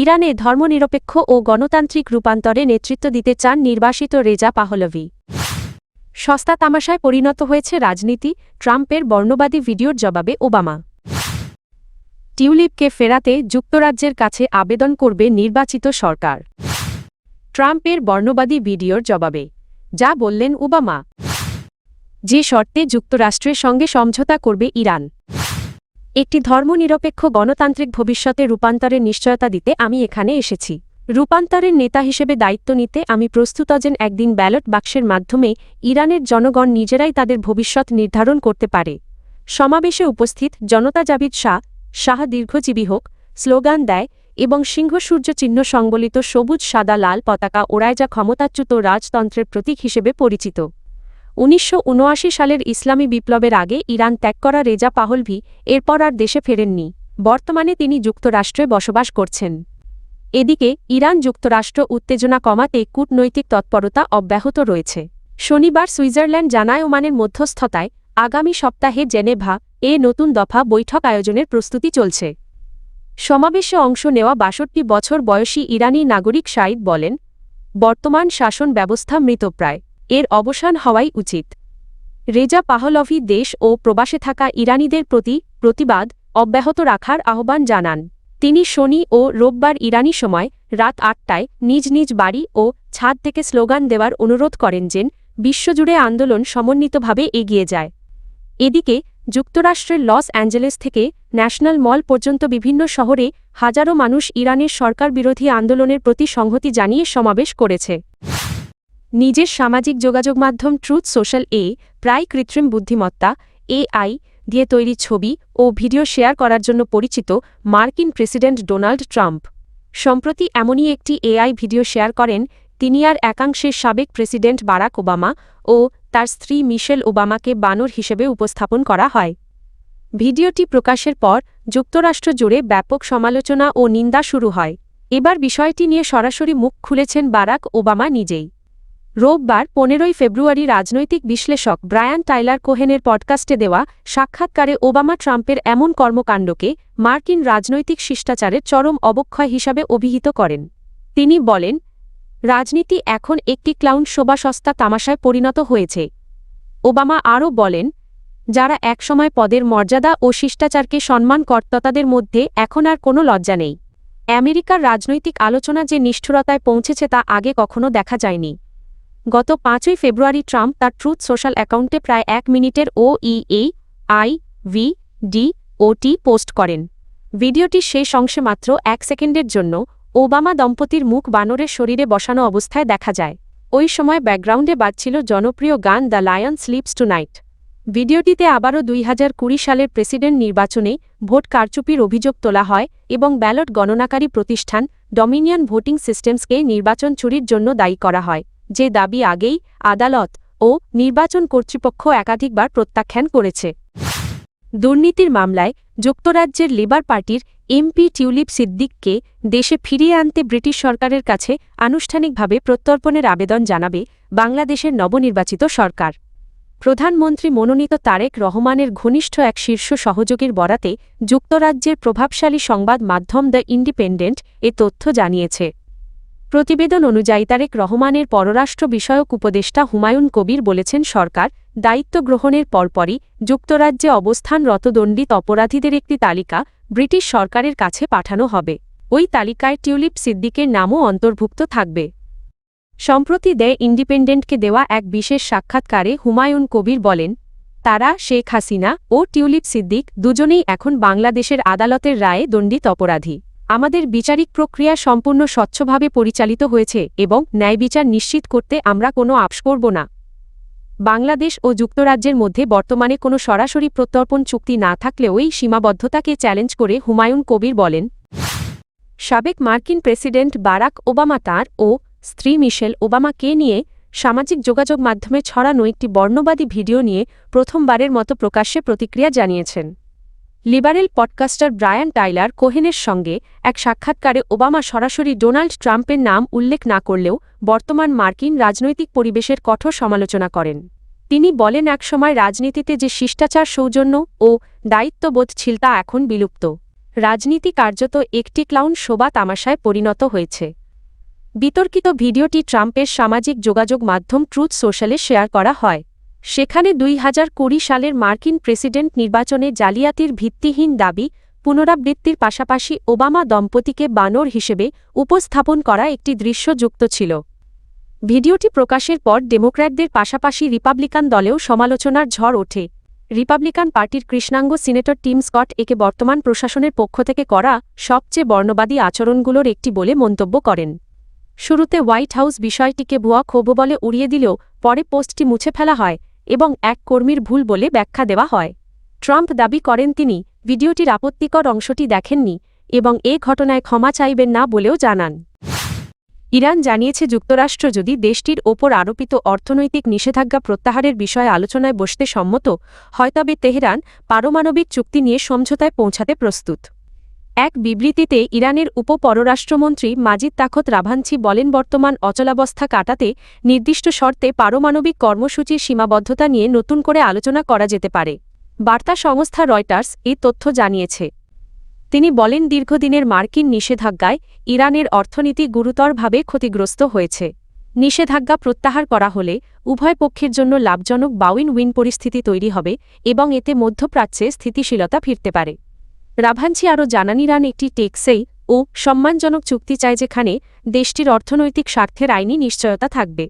ইরানে ধর্মনিরপেক্ষ ও গণতান্ত্রিক রূপান্তরে নেতৃত্ব দিতে চান নির্বাসিত রেজা পাহলভি। সস্তা তামাশায় পরিণত হয়েছে রাজনীতি, ট্রাম্পের বর্ণবাদী ভিডিওর জবাবে ওবামা। টিউলিপকে ফেরাতে যুক্তরাজ্যের কাছে আবেদন করবে নির্বাচিত সরকার। ট্রাম্পের বর্ণবাদী ভিডিওর জবাবে যা বললেন ওবামা। যে শর্তে যুক্তরাষ্ট্রের সঙ্গে সমঝোতা করবে ইরান। একটি ধর্মনিরপেক্ষ গণতান্ত্রিক ভবিষ্যতে রূপান্তরের নিশ্চয়তা দিতে আমি এখানে এসেছি। রূপান্তরের নেতা হিসেবে দায়িত্ব নিতে আমি প্রস্তুত। যেন একদিন ব্যালট বাক্সের মাধ্যমে ইরানের জনগণ নিজেরাই তাদের ভবিষ্যৎ নির্ধারণ করতে পারে। সমাবেশে উপস্থিত জনতা জাবিদ শাহ দীর্ঘজীবী হোক স্লোগান দেয় এবং সিংহ সূর্য চিহ্ন সংবলিত সবুজ সাদা লাল পতাকা ওড়ায়, যা ক্ষমতাচ্যুত রাজতন্ত্রের প্রতীক হিসেবে পরিচিত। ১৯৭৯ সালের ইসলামী বিপ্লবের আগে ইরান ত্যাগ করা রেজা পাহলভি এরপর আর দেশে ফেরেননি। বর্তমানে তিনি যুক্তরাষ্ট্রে বসবাস করছেন। এদিকে ইরান যুক্তরাষ্ট্র উত্তেজনা কমাতে কূটনৈতিক তৎপরতা অব্যাহত রয়েছে। শনিবার সুইজারল্যান্ড জানায় ওমানের মধ্যস্থতায় আগামী সপ্তাহে জেনেভা নতুন দফা বৈঠক আয়োজনের প্রস্তুতি চলছে। সমাবেশে অংশ নেওয়া ৬২ বছর বয়সী ইরানি নাগরিক সাঈদ বলেন, বর্তমান শাসন ব্যবস্থা মৃতপ্রায়, এর অবসান হওয়াই উচিত। রেজা পাহলভি দেশ ও প্রবাসে থাকা ইরানিদের প্রতি প্রতিবাদ অব্যাহত রাখার আহ্বান জানান। তিনি শনি ও রোববার ইরানি সময় রাত ৮টায় নিজ নিজ বাড়ি ও ছাদ থেকে স্লোগান দেওয়ার অনুরোধ করেন, যেন বিশ্বজুড়ে আন্দোলন সমন্বিতভাবে এগিয়ে যায়। এদিকে যুক্তরাষ্ট্রের লস অ্যাঞ্জেলেস থেকে ন্যাশনাল মল পর্যন্ত বিভিন্ন শহরে হাজারো মানুষ ইরানের সরকার বিরোধী আন্দোলনের প্রতি সংহতি জানিয়ে সমাবেশ করেছে। নিজের সামাজিক যোগাযোগ মাধ্যম ট্রুথ সোশ্যাল প্রায় কৃত্রিম বুদ্ধিমত্তা AI দিয়ে তৈরি ছবি ও ভিডিও শেয়ার করার জন্য পরিচিত মার্কিন প্রেসিডেন্ট ডোনাল্ড ট্রাম্প সম্প্রতি এমনই একটি AI ভিডিও শেয়ার করেন। তিনি আর একাংশের সাবেক প্রেসিডেন্ট বারাক ওবামা ও তার স্ত্রী মিশেল ওবামাকে বানর হিসেবে উপস্থাপন করা হয়। ভিডিওটি প্রকাশের পর যুক্তরাষ্ট্র জুড়ে ব্যাপক সমালোচনা ও নিন্দা শুরু হয়। এবার বিষয়টি নিয়ে সরাসরি মুখ খুলেছেন বারাক ওবামা নিজেই। রোববার ১৫ ফেব্রুয়ারি রাজনৈতিক বিশ্লেষক ব্রায়ান টাইলার কোহেনের পডকাস্টে দেওয়া সাক্ষাৎকারে ওবামা ট্রাম্পের এমন কর্মকাণ্ডকে মার্কিন রাজনৈতিক শিষ্টাচারের চরম অবক্ষয় হিসাবে অভিহিত করেন। তিনি বলেন, রাজনীতি এখন একটি ক্লাউন শোভা সস্তা তামাশায় পরিণত হয়েছে। ওবামা আরও বলেন, যারা একসময় পদের মর্যাদা ও শিষ্টাচারকে সম্মান করত তাদের মধ্যে এখন আর কোনো লজ্জা নেই। আমেরিকার রাজনৈতিক আলোচনা যে নিষ্ঠুরতায় পৌঁছেছে তা আগে কখনো দেখা যায়নি। গত ৫ই ফেব্রুয়ারি ট্রাম্প তার ট্রুথ সোশ্যাল অ্যাকাউন্টে প্রায় ১ মিনিটের ভিডিওটি পোস্ট করেন। ভিডিওটির শেষ অংশে মাত্র ১ সেকেন্ডের জন্য ওবামা দম্পতির মুখ বানরের শরীরে বসানো অবস্থায় দেখা যায়। ওই সময় ব্যাকগ্রাউন্ডে বাজছিল জনপ্রিয় গান দ্য লায়ন স্লিপস টুনাইট। ভিডিওটিতে আবারও ২০২০ সালের প্রেসিডেন্ট নির্বাচনে ভোট কারচুপির অভিযোগ তোলা হয় এবং ব্যালট গণনাকারী প্রতিষ্ঠান ডমিনিয়ন ভোটিং সিস্টেমসকে নির্বাচন চুরির জন্য দায়ী করা হয়, যে দাবি আগেই আদালত ও নির্বাচন কর্তৃপক্ষ একাধিকবার প্রত্যাখ্যান করেছে। দুর্নীতির মামলায় যুক্তরাজ্যের লেবার পার্টির MP টিউলিপ সিদ্দিককে দেশে ফিরিয়ে আনতে ব্রিটিশ সরকারের কাছে আনুষ্ঠানিকভাবে প্রত্যর্পণের আবেদন জানাবে বাংলাদেশের নবনির্বাচিত সরকার। প্রধানমন্ত্রী মনোনীত তারেক রহমানের ঘনিষ্ঠ এক শীর্ষ সহযোগীর বরাতে যুক্তরাজ্যের প্রভাবশালী সংবাদ মাধ্যম দ্য ইন্ডিপেন্ডেন্ট তথ্য জানিয়েছে। প্রতিবেদন অনুযায়ী তারেক রহমানের পররাষ্ট্র বিষয়ক উপদেষ্টা হুমায়ুন কবির বলেছেন, সরকার দায়িত্ব গ্রহণের পরপরই যুক্তরাজ্যে অবস্থানরত দণ্ডিত অপরাধীদের একটি তালিকা ব্রিটিশ সরকারের কাছে পাঠানো হবে। ওই তালিকায় টিউলিপ সিদ্দিকের নামও অন্তর্ভুক্ত থাকবে। সম্প্রতি দ্য ইন্ডিপেন্ডেন্টকে দেওয়া এক বিশেষ সাক্ষাৎকারে হুমায়ুন কবির বলেন, তারা শেখ হাসিনা ও টিউলিপ সিদ্দিক দুজনেই এখন বাংলাদেশের আদালতের রায়ে দণ্ডিত অপরাধী। আমাদের বিচারিক প্রক্রিয়া সম্পূর্ণ স্বচ্ছভাবে পরিচালিত হয়েছে এবং ন্যায়বিচার নিশ্চিত করতে আমরা কোনো আপোষ করব না। বাংলাদেশ ও যুক্তরাজ্যের মধ্যে বর্তমানে কোনো সরাসরি প্রত্যর্পণ চুক্তি না থাকলেও এই সীমাবদ্ধতাকে চ্যালেঞ্জ করে হুমায়ুন কবির বলেন, সাবেক মার্কিন প্রেসিডেন্ট বারাক ওবামা তাঁর ও স্ত্রী মিশেল ওবামাকে নিয়ে সামাজিক যোগাযোগ মাধ্যমে ছড়ানো একটি বর্ণবাদী ভিডিও নিয়ে প্রথমবারের মতো প্রকাশ্যে প্রতিক্রিয়া জানিয়েছেন। লিবারেল পডকাস্টার ব্রায়ান টাইলার কোহেনের সঙ্গে এক সাক্ষাৎকারে ওবামা সরাসরি ডোনাল্ড ট্রাম্পের নাম উল্লেখ না করলেও বর্তমান মার্কিন রাজনৈতিক পরিবেশের কঠোর সমালোচনা করেন। তিনি বলেন, একসময় রাজনীতিতে যে শিষ্টাচার, সৌজন্য ও দায়িত্ববোধ ছিল তা এখন বিলুপ্ত। রাজনীতি কার্যত একটি ক্লাউন শোভা তামাশায় পরিণত হয়েছে। বিতর্কিত ভিডিওটি ট্রাম্পের সামাজিক যোগাযোগ মাধ্যম ট্রুথ সোশ্যালে শেয়ার করা হয়। সেখানে 2020 সালের মার্কিন প্রেসিডেন্ট নির্বাচনে জালিয়াতির ভিত্তিহীন দাবি পুনরাবৃত্তির পাশাপাশি ওবামা দম্পতিকে বানর হিসেবে উপস্থাপন করা একটি দৃশ্য যুক্ত ছিল। ভিডিওটি প্রকাশের পর ডেমোক্র্যাটদের পাশাপাশি রিপাবলিকান দলেও সমালোচনার ঝড় ওঠে। রিপাবলিকান পার্টির কৃষ্ণাঙ্গ সিনেটর টিম স্কট একে বর্তমান প্রশাসনের পক্ষ থেকে করা সবচেয়ে বর্ণবাদী আচরণগুলোর একটি বলে মন্তব্য করেন। শুরুতে হোয়াইট হাউস বিষয়টিকে ভুয়া ক্ষোভ বলে উড়িয়ে দিলেও পরে পোস্টটি মুছে ফেলা হয় এবং এক কর্মীর ভুল বলে ব্যাখ্যা দেওয়া হয়। ট্রাম্প দাবি করেন তিনি ভিডিওটির আপত্তিকর অংশটি দেখেননি এবং এ ঘটনায় ক্ষমা চাইবেন না বলেও জানান। ইরান জানিয়েছে যুক্তরাষ্ট্র যদি দেশটির ওপর আরোপিত অর্থনৈতিক নিষেধাজ্ঞা প্রত্যাহারের বিষয়ে আলোচনায় বসতে সম্মত হয় তবে তেহরান পারমাণবিক চুক্তি নিয়ে সমঝোতায় পৌঁছাতে প্রস্তুত। এক বিবৃতিতে ইরানের উপ-পররাষ্ট্রমন্ত্রী মাজিদ তাখত রাভানচি বলেন বর্তমান অচলাবস্থা কাটাতে নির্দিষ্ট শর্তে পারমাণবিক কর্মসূচির সীমাবদ্ধতা নিয়ে নতুন করে আলোচনা করা যেতে পারে। বার্তা সংস্থা রয়টার্স এই তথ্য জানিয়েছে। তিনি বলেন দীর্ঘদিনের মার্কিন নিষেধাজ্ঞায় ইরানের অর্থনীতি গুরুতরভাবে ক্ষতিগ্রস্ত হয়েছে। নিষেধাজ্ঞা প্রত্যাহার করা হলে উভয় পক্ষের জন্য লাভজনক উইন-উইন পরিস্থিতি তৈরি হবে এবং এতে মধ্যপ্রাচ্যে স্থিতিশীলতা ফিরতে পারে। রাভানচি আরও জানান ইরান একটি টেকসই ও সম্মানজনক চুক্তি চায় যেখানে দেশটির অর্থনৈতিক স্বার্থের আইনি নিশ্চয়তা থাকবে।